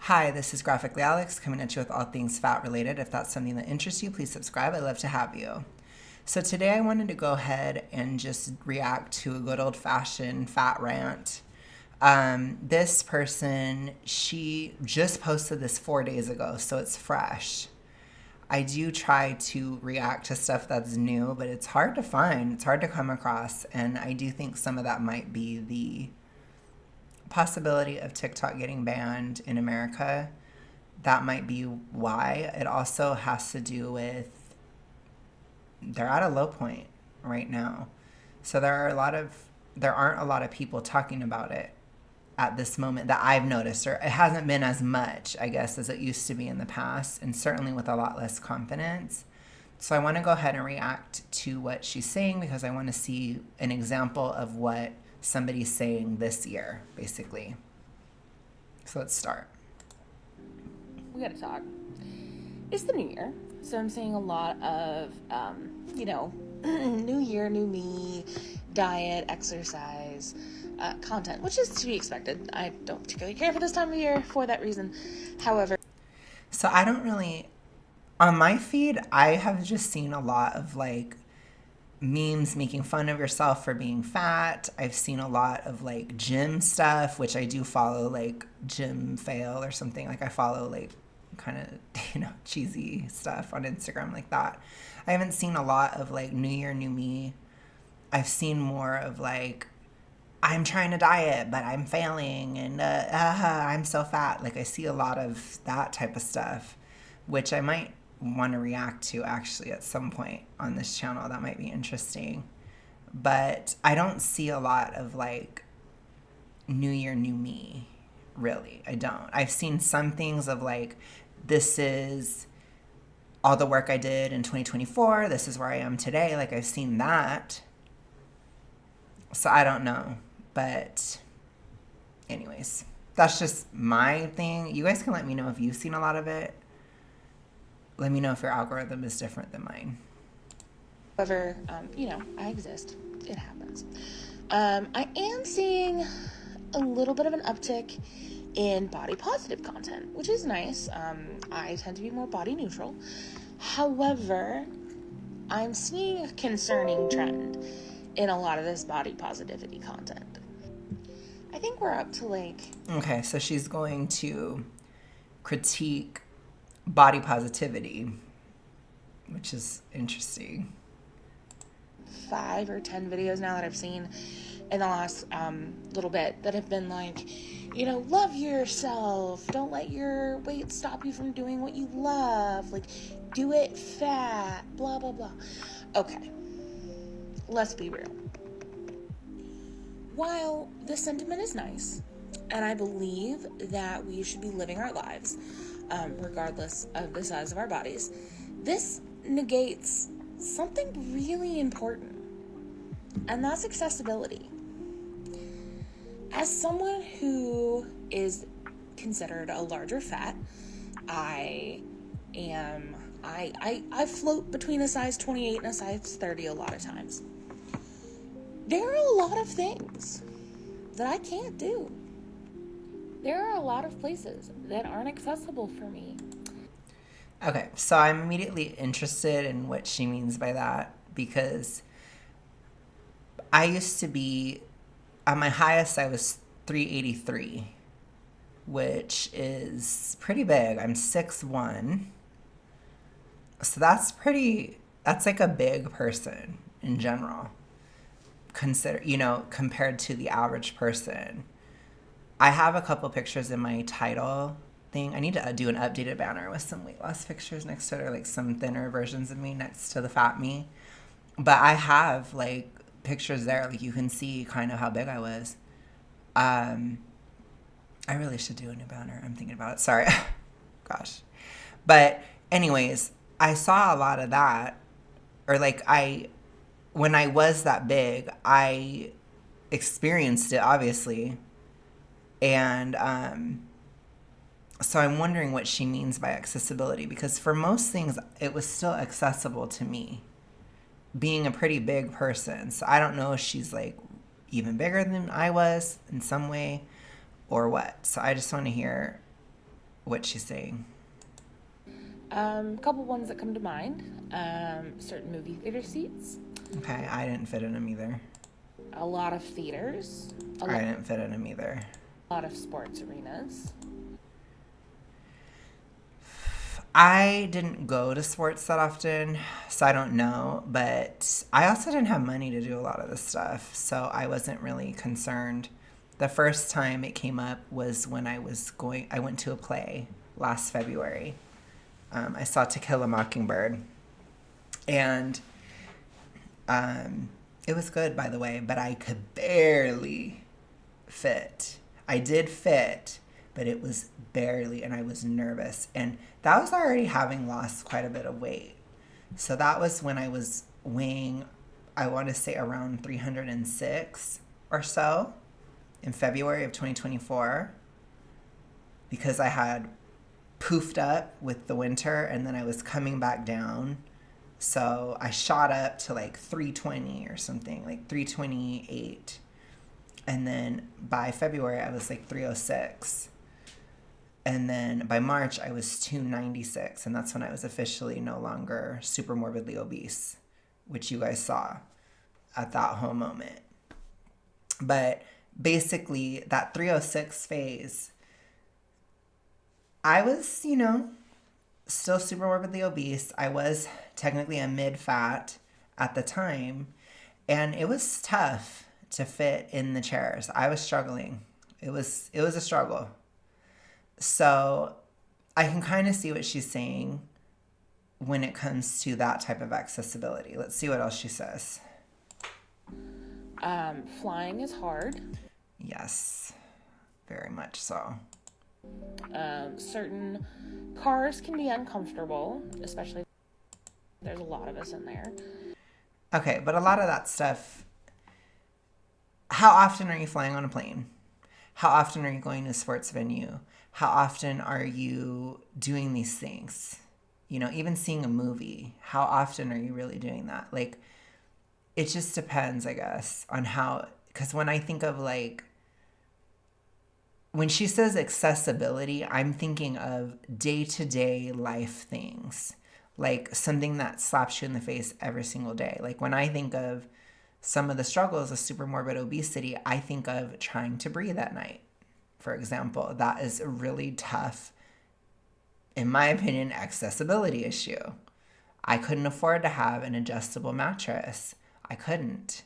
Hi, this is Graphically Alex coming at you with all things fat related. If that's something that interests you, please subscribe. I'd love to have you. So today I wanted to go ahead and just react to a good old fashioned fat rant. This person, she just posted this 4 days ago, so it's fresh. I do try to react to stuff that's new, but it's hard to find, it's hard to come across, and I do think some of that might be the possibility of TikTok getting banned in America. That might be why. It also has to do with they're at a low point right now. So there aren't a lot of people talking about it at this moment that I've noticed, or it hasn't been as much, I guess, as it used to be in the past, and certainly with a lot less confidence. So I want to go ahead and react to what she's saying because I want to see an example of what somebody's saying this year, basically. So let's start. We gotta talk. It's the new year, so I'm seeing a lot of, new year, new me, diet, exercise, content, which is to be expected. I don't particularly care for this time of year for that reason. However, So I don't really, on my feed, I have just seen a lot of like memes making fun of yourself for being fat. I've seen a lot of like gym stuff, which I do follow, like Gym Fail or something. Like I follow like kind of, cheesy stuff on Instagram like that. I haven't seen a lot of like New Year, New Me. I've seen more of like, I'm trying to diet, but I'm failing, and I'm so fat. Like I see a lot of that type of stuff, which I might want to react to actually at some point on this channel. That might be interesting. But I don't see a lot of like New Year, New Me, really. I don't. I've seen some things of like, this is all the work I did in 2024. This is where I am today. Like I've seen that. So I don't know. But anyways, that's just my thing. You guys can let me know if you've seen a lot of it. Let me know if your algorithm is different than mine. I exist. It happens. I am seeing a little bit of an uptick in body positive content, which is nice. I tend to be more body neutral. However, I'm seeing a concerning trend in a lot of this body positivity content. I think we're up to like... Okay, so she's going to critique body positivity, which is interesting. 5 or 10 videos now that I've seen in the last little bit that have been like, love yourself. Don't let your weight stop you from doing what you love. Like, do it fat, blah, blah, blah. Okay, let's be real. While the sentiment is nice, and I believe that we should be living our lives, regardless of the size of our bodies, this negates something really important, and that's accessibility. As someone who is considered a larger fat, I float between a size 28 and a size 30 a lot of times. There are a lot of things that I can't do. There are a lot of places that aren't accessible for me. Okay, so I'm immediately interested in what she means by that because I used to be, at my highest, I was 383, which is pretty big. I'm 6'1". So that's like a big person in general. Compared to the average person. I have a couple pictures in my title thing. I need to do an updated banner with some weight loss pictures next to it, or like some thinner versions of me next to the fat me. But I have like pictures there, like you can see kind of how big I was. I really should do a new banner. I'm thinking about it. Sorry. Gosh. But anyways, I saw a lot of that, or like when I was that big, I experienced it, obviously. And so I'm wondering what she means by accessibility, because for most things, it was still accessible to me, being a pretty big person. So I don't know if she's like even bigger than I was in some way or what. So I just want to hear What she's saying. A couple ones that come to mind. Certain movie theater seats. Okay, I didn't fit in them either. A lot of theaters. I didn't fit in them either. A lot of sports arenas. I didn't go to sports that often, so I don't know. But I also didn't have money to do a lot of this stuff, so I wasn't really concerned. The first time it came up was when I went to a play last February. I saw To Kill a Mockingbird. And it was good, by the way, but I could barely fit. I did fit, but it was barely, and I was nervous. And that was already having lost quite a bit of weight. So that was when I was weighing, I want to say around 306 or so in February of 2024, because I had poofed up with the winter and then I was coming back down. So I shot up to like 320 or something, like 328. And then by February, I was like 306. And then by March, I was 296. And that's when I was officially no longer super morbidly obese, which you guys saw at that whole moment. But basically, that 306 phase, I was, still super morbidly obese. I was technically a mid-fat at the time. And it was tough to fit in the chairs. I was struggling. It was a struggle. So I can kind of see what she's saying when it comes to that type of accessibility. Let's see what else she says. Flying is hard. Yes, very much so. Certain cars can be uncomfortable, especially if there's a lot of us in there. Okay, but a lot of that stuff, how often are you flying on a plane? How often are you going to a sports venue? How often are you doing these things? Even seeing a movie, how often are you really doing that? Like, it just depends, I guess, on how, because when I think of when she says accessibility, I'm thinking of day-to-day life things, like something that slaps you in the face every single day. Like when I think of some of the struggles of super morbid obesity, I think of trying to breathe at night, for example. That is a really tough, in my opinion, accessibility issue. I couldn't afford to have an adjustable mattress. I couldn't.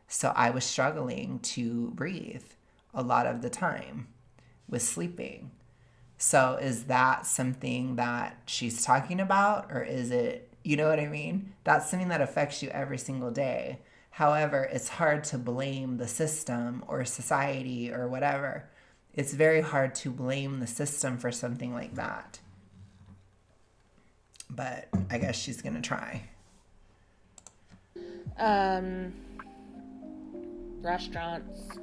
So I was struggling to breathe a lot of the time with sleeping. So is that something that she's talking about, or is it, you know what I mean? That's something that affects you every single day. However, it's hard to blame the system or society or whatever. It's very hard to blame the system for something like that. But I guess she's going to try. Restaurants.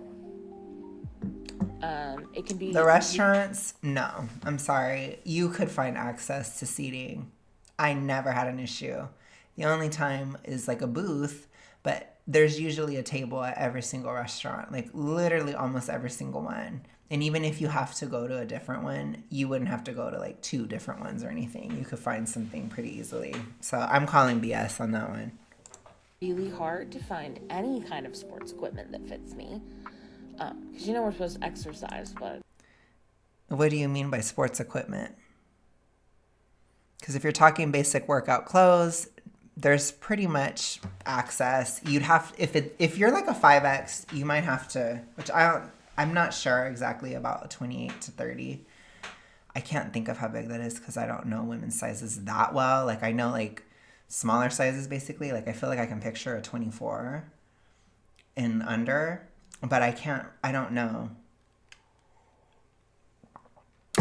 It can be... The restaurants, no. I'm sorry. You could find access to seating. I never had an issue. The only time is like a booth, but there's usually a table at every single restaurant, like literally almost every single one. And even if you have to go to a different one, you wouldn't have to go to like 2 different ones or anything. You could find something pretty easily. So I'm calling BS on that one. Really hard to find any kind of sports equipment that fits me. Because we're supposed to exercise, but... What do you mean by sports equipment? Because if you're talking basic workout clothes, there's pretty much access. You'd have, if you're like a 5X, you might have to, which I'm not sure exactly about a 28 to 30. I can't think of how big that is because I don't know women's sizes that well. Like I know like smaller sizes basically. Like I feel like I can picture a 24 and under, but I don't know.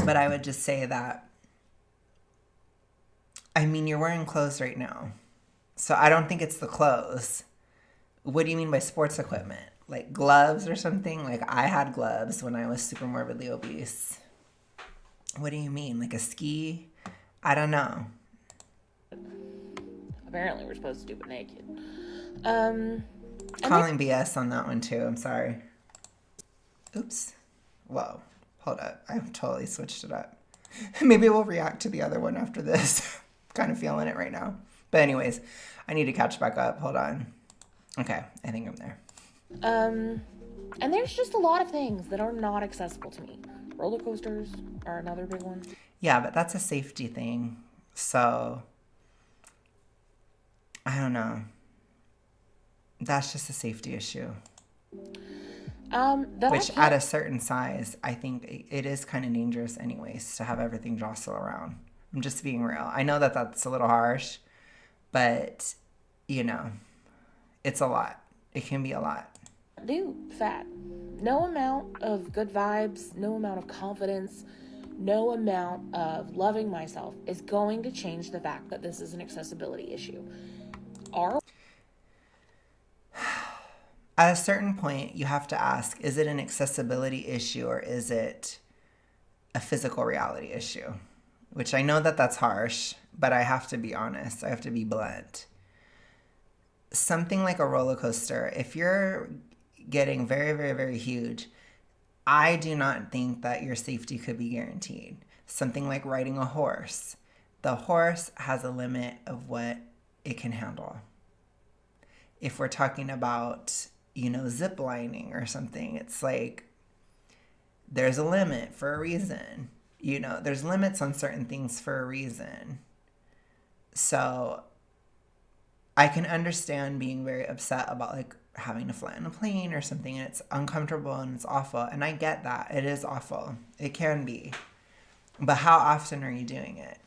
But I would just say that, I mean, you're wearing clothes right now. So I don't think it's the clothes. What do you mean by sports equipment? Like gloves or something? Like I had gloves when I was super morbidly obese. What do you mean? Like a ski? I don't know. Apparently we're supposed to do it naked. Calling BS on that one too. I'm sorry. Oops. Whoa. Hold up. I totally switched it up. Maybe we'll react to the other one after this. Kind of feeling it right now. But anyways, I need to catch back up. Hold on. Okay, I think I'm there. And there's just a lot of things that are not accessible to me. Roller coasters are another big one. Yeah, but that's a safety thing. So, I don't know. That's just a safety issue. Which, at a certain size, I think it is kind of dangerous, anyways, to have everything jostle around. I'm just being real. I know that that's a little harsh, but you know, it's a lot. It can be a lot. Dude, fat. No amount of good vibes, no amount of confidence, no amount of loving myself is going to change the fact that this is an accessibility issue. At a certain point, you have to ask, is it an accessibility issue or is it a physical reality issue? Which I know that that's harsh, but I have to be honest. I have to be blunt. Something like a roller coaster, if you're getting very, very, very huge, I do not think that your safety could be guaranteed. Something like riding a horse. The horse has a limit of what it can handle. If we're talking about, zip lining or something, it's like there's a limit for a reason. There's limits on certain things for a reason. So I can understand being very upset about like having to fly on a plane or something, and it's uncomfortable and it's awful. And I get that. It is awful. It can be. But how often are you doing it?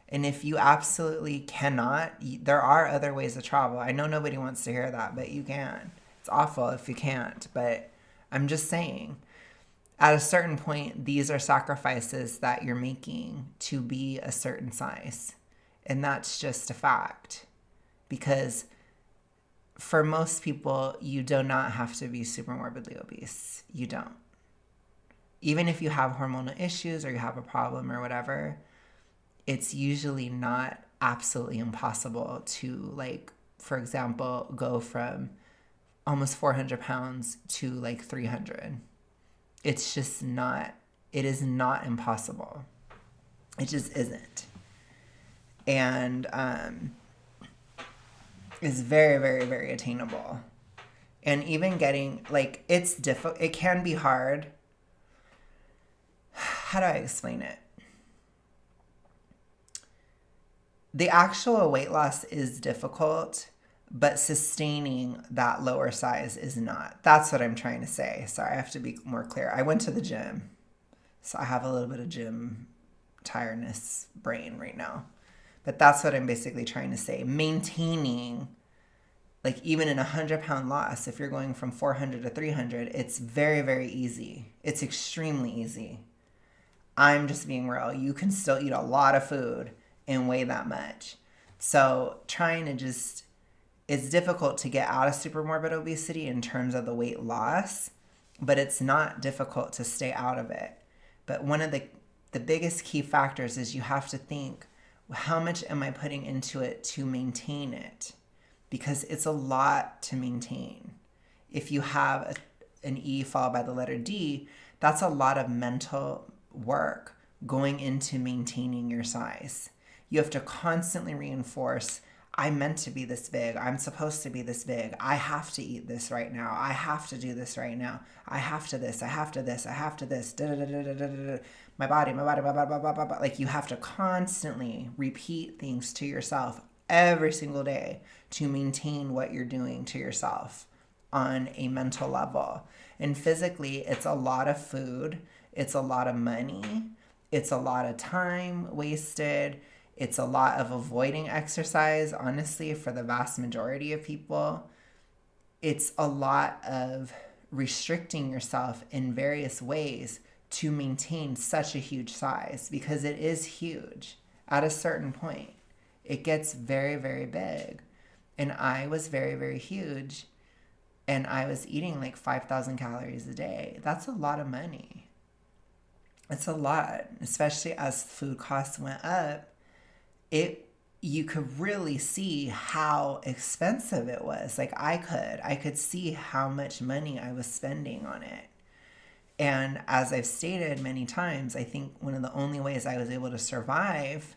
And if you absolutely cannot, there are other ways to travel. I know nobody wants to hear that, but you can. It's awful if you can't. But I'm just saying, at a certain point, these are sacrifices that you're making to be a certain size. And that's just a fact. Because for most people, you do not have to be super morbidly obese. You don't. Even if you have hormonal issues or you have a problem or whatever, it's usually not absolutely impossible to, like, for example, go from almost 400 pounds to like 300. It's just not, it is not impossible. It just isn't. And is very, very, very attainable. And even getting, like, it's difficult. It can be hard. How do I explain it? The actual weight loss is difficult, but sustaining that lower size is not. That's what I'm trying to say. Sorry, I have to be more clear. I went to the gym, so I have a little bit of gym tiredness brain right now. But that's what I'm basically trying to say. Maintaining, like, even in 100-pound loss, if you're going from 400 to 300, it's very, very easy. It's extremely easy. I'm just being real. You can still eat a lot of food and weigh that much. So trying to just, it's difficult to get out of super morbid obesity in terms of the weight loss, but it's not difficult to stay out of it. But one of the biggest key factors is you have to think, how much am I putting into it to maintain it? Because it's a lot to maintain. If you have an E followed by the letter D, that's a lot of mental work going into maintaining your size. You have to constantly reinforce, I'm meant to be this big. I'm supposed to be this big. I have to eat this right now. I have to do this right now. I have to this. I have to this. I have to this. My body, my body, blah, blah, blah, blah, blah, blah. Like, you have to constantly repeat things to yourself every single day to maintain what you're doing to yourself on a mental level. And physically, it's a lot of food. It's a lot of money. It's a lot of time wasted. It's a lot of avoiding exercise, honestly, for the vast majority of people. It's a lot of restricting yourself in various ways to maintain such a huge size, because it is huge. At a certain point, it gets very, very big. And I was very, very huge, and I was eating like 5,000 calories a day. That's a lot of money. It's a lot, especially as food costs went up. You could really see how expensive it was. Like, I could see how much money I was spending on it. And as I've stated many times, I think one of the only ways I was able to survive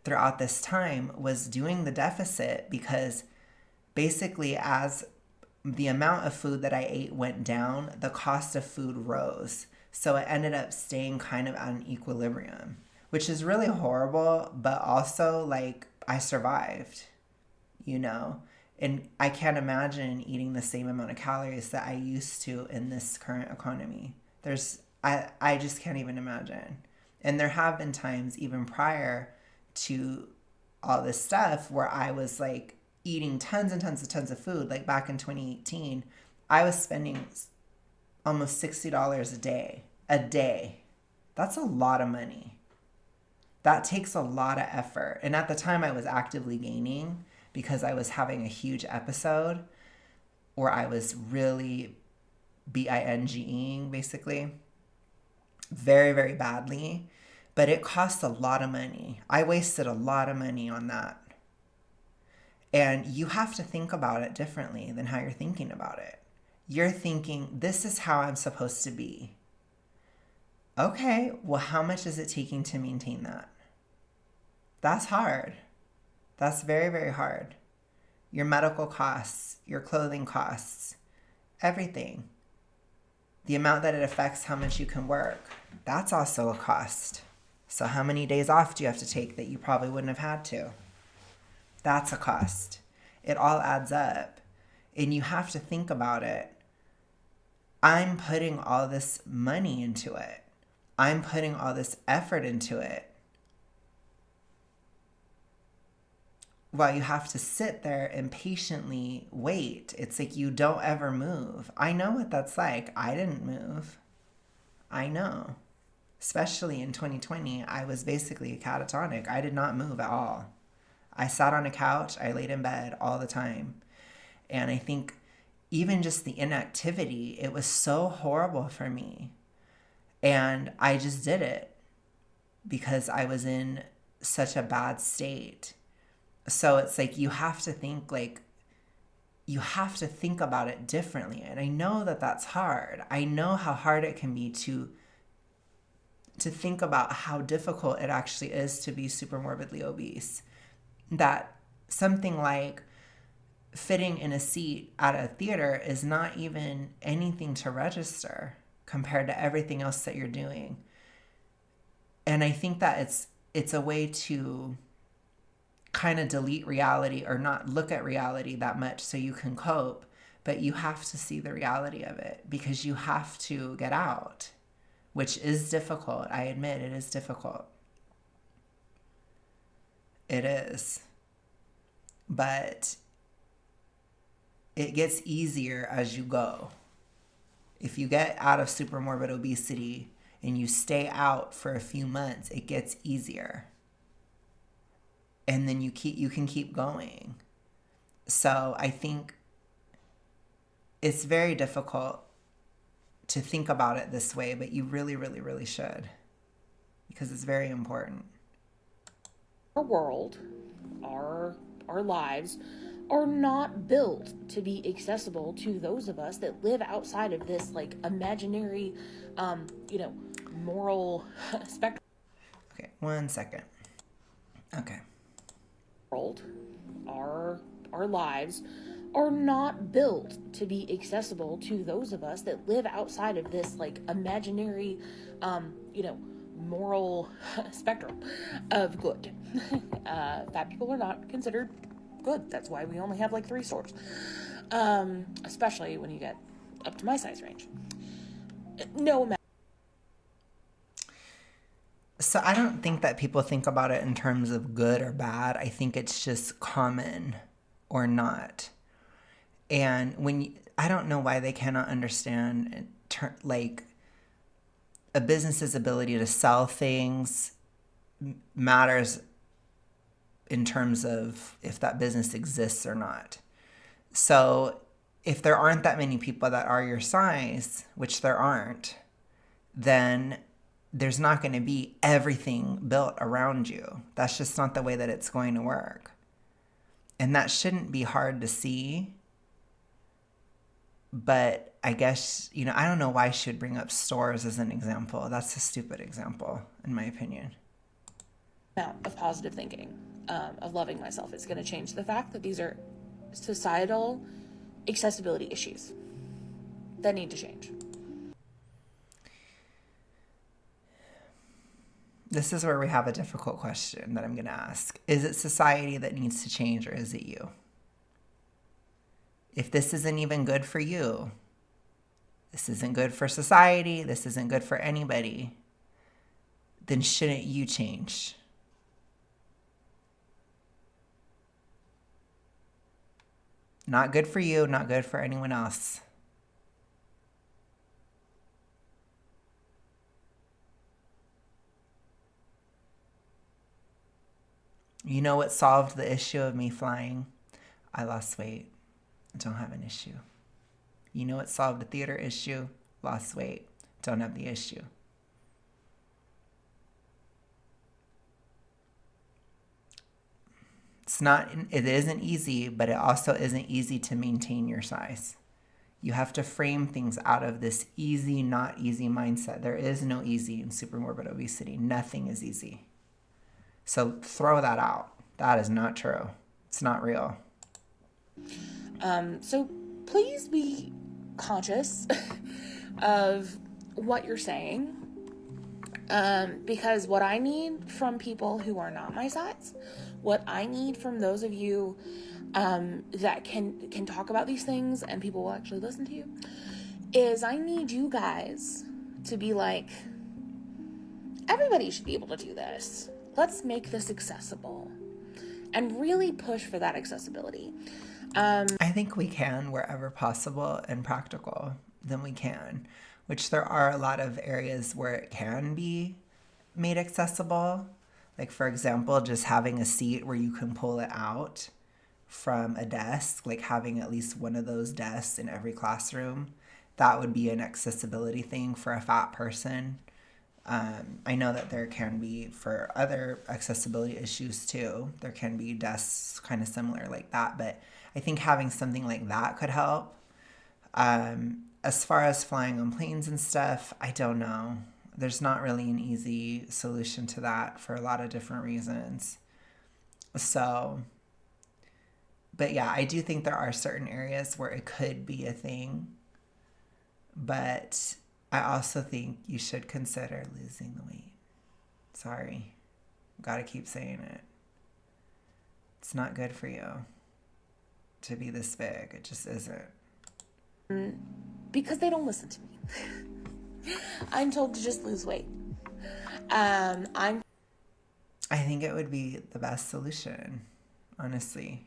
throughout this time was doing the deficit, because basically, as the amount of food that I ate went down, the cost of food rose. So it ended up staying kind of at an equilibrium, which is really horrible, but also like I survived, you know? And I can't imagine eating the same amount of calories that I used to in this current economy. I just can't even imagine. And there have been times even prior to all this stuff where I was like eating tons and tons of food. Like back in 2018, I was spending almost $60 a day. A day. That's a lot of money. That takes a lot of effort. And at the time, I was actively gaining because I was having a huge episode where I was really binging, basically, very, very badly. But it costs a lot of money. I wasted a lot of money on that. And you have to think about it differently than how you're thinking about it. You're thinking, this is how I'm supposed to be. Okay, well, how much is it taking to maintain that? That's hard. That's very, very hard. Your medical costs, your clothing costs, everything. The amount that it affects how much you can work, that's also a cost. So how many days off do you have to take that you probably wouldn't have had to? That's a cost. It all adds up. And you have to think about it. I'm putting all this money into it. I'm putting all this effort into it. While you have to sit there and patiently wait. It's like you don't ever move. I know what that's like. I didn't move. I know. Especially in 2020, I was basically catatonic. I did not move at all. I sat on a couch. I laid in bed all the time. And I think even just the inactivity, it was so horrible for me. And I just did it because I was in such a bad state. So it's like you have to think about it differently. And I know that that's hard. I know how hard it can be to think about how difficult it actually is to be super morbidly obese. That something like fitting in a seat at a theater is not even anything to register compared to everything else that you're doing. And I think that it's a way to kind of delete reality or not look at reality that much so you can cope, but you have to see the reality of it because you have to get out, which is difficult. I admit it is difficult. It is. But it gets easier as you go. If you get out of super morbid obesity and you stay out for a few months, it gets easier. And then you can keep going. So I think it's very difficult to think about it this way, but you really, really, really should, because it's very important. Our world, our lives are not built to be accessible to those of us that live outside of this like imaginary moral spectrum. Okay, 1 second. Okay. World, our lives are not built to be accessible to those of us that live outside of this like imaginary moral spectrum of good. Fat people are not considered good. That's why we only have like 3 stores, especially when you get up to my size range. No matter. So I don't think that people think about it in terms of good or bad. I think it's just common or not. And I don't know why they cannot understand like a business's ability to sell things matters in terms of if that business exists or not. So if there aren't that many people that are your size, which there aren't, then there's not going to be everything built around you. That's just not the way that it's going to work. And that shouldn't be hard to see. But I guess, I don't know why she would bring up stores as an example. That's a stupid example, in my opinion. Amount of positive thinking, of loving myself is going to change the fact that these are societal accessibility issues that need to change. This is where we have a difficult question that I'm going to ask. Is it society that needs to change, or is it you? If this isn't even good for you, this isn't good for society, this isn't good for anybody, then shouldn't you change? Not good for you, not good for anyone else. You know what solved the issue of me flying? I lost weight. I don't have an issue. You know what solved the theater issue? Lost weight. Don't have the issue. It isn't easy, but it also isn't easy to maintain your size. You have to frame things out of this easy, not easy mindset. There is no easy in super morbid obesity. Nothing is easy. So throw that out. That is not true. It's not real. So please be conscious of what you're saying. Because what I need from people who are not my size, what I need from those of you that can talk about these things and people will actually listen to you, is I need you guys to be like, everybody should be able to do this. Let's make this accessible and really push for that accessibility. I think we can wherever possible and practical, then we can, which there are a lot of areas where it can be made accessible. Like, for example, just having a seat where you can pull it out from a desk, like having at least one of those desks in every classroom. That would be an accessibility thing for a fat person. I know that there can be for other accessibility issues too. There can be desks kind of similar like that, but I think having something like that could help. As far as flying on planes and stuff, I don't know. There's not really an easy solution to that for a lot of different reasons. So, but yeah, I do think there are certain areas where it could be a thing. But I also think you should consider losing the weight. Sorry. Gotta keep saying it. It's not good for you to be this big. It just isn't. Because they don't listen to me. I'm told to just lose weight. I think it would be the best solution, honestly.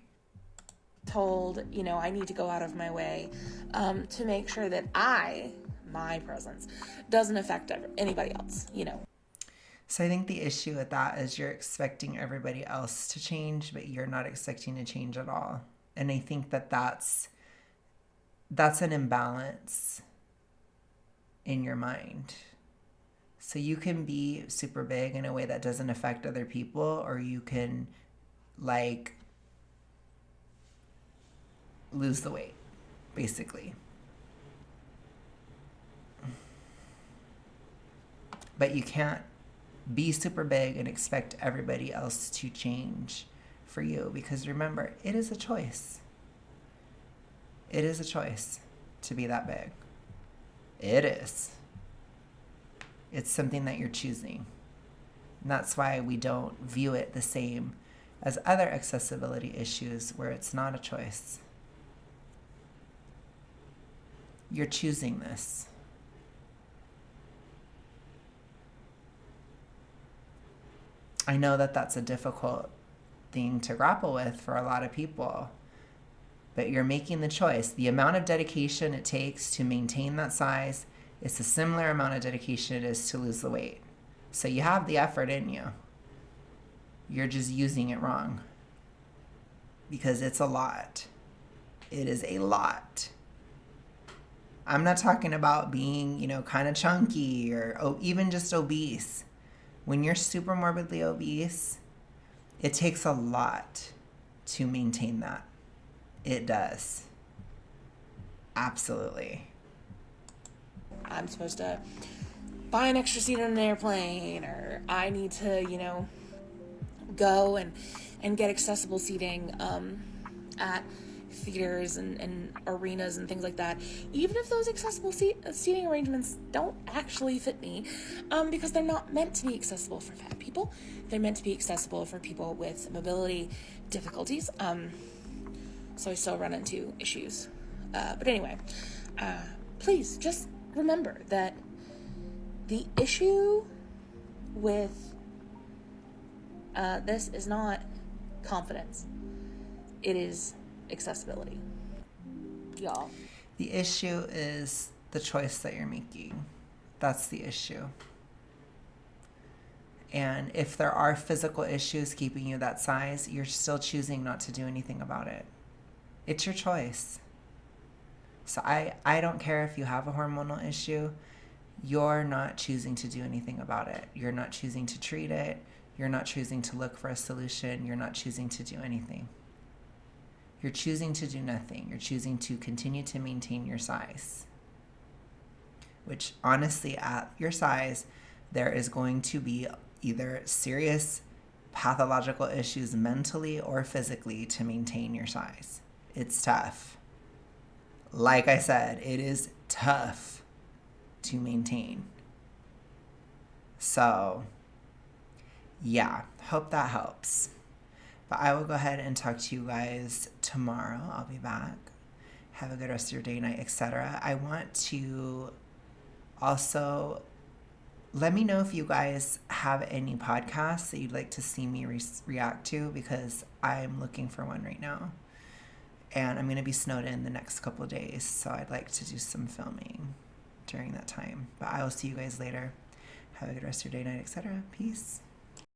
Told, I need to go out of my way to make sure that my presence doesn't affect anybody else, So I think the issue with that is you're expecting everybody else to change, but you're not expecting to change at all. And I think that's an imbalance in your mind. So you can be super big in a way that doesn't affect other people, or you can lose the weight, basically. But you can't be super big and expect everybody else to change for you, because remember, it is a choice. It is a choice to be that big. It is. It's something that you're choosing. And that's why we don't view it the same as other accessibility issues where it's not a choice. You're choosing this. I know that that's a difficult thing to grapple with for a lot of people, but you're making the choice. The amount of dedication it takes to maintain that size is a similar amount of dedication it is to lose the weight. So you have the effort in you. You're just using it wrong, because it's a lot. It is a lot. I'm not talking about being, kind of chunky or even just obese. When you're super morbidly obese, it takes a lot to maintain that. It does. Absolutely. I'm supposed to buy an extra seat on an airplane, or I need to, go and get accessible seating at theaters and arenas and things like that, even if those accessible seating arrangements don't actually fit me, because they're not meant to be accessible for fat people. They're meant to be accessible for people with mobility difficulties. So I still run into issues. But anyway, please just remember that the issue with this is not confidence. It is accessibility. Y'all. The issue is the choice that you're making. That's the issue. And if there are physical issues keeping you that size, you're still choosing not to do anything about it. It's your choice. So I don't care if you have a hormonal issue. You're not choosing to do anything about it. You're not choosing to treat it. You're not choosing to look for a solution. You're not choosing to do anything. You're choosing to do nothing. You're choosing to continue to maintain your size. Which, honestly, at your size, there is going to be either serious pathological issues mentally or physically to maintain your size. It's tough. Like I said, it is tough to maintain. So, yeah, hope that helps. But I will go ahead and talk to you guys tomorrow. I'll be back. Have a good rest of your day, night, etc. I want to also let me know if you guys have any podcasts that you'd like to see me react to, because I'm looking for one right now. And I'm going to be snowed in the next couple of days, so I'd like to do some filming during that time. But I will see you guys later. Have a good rest of your day, night, etc. Peace.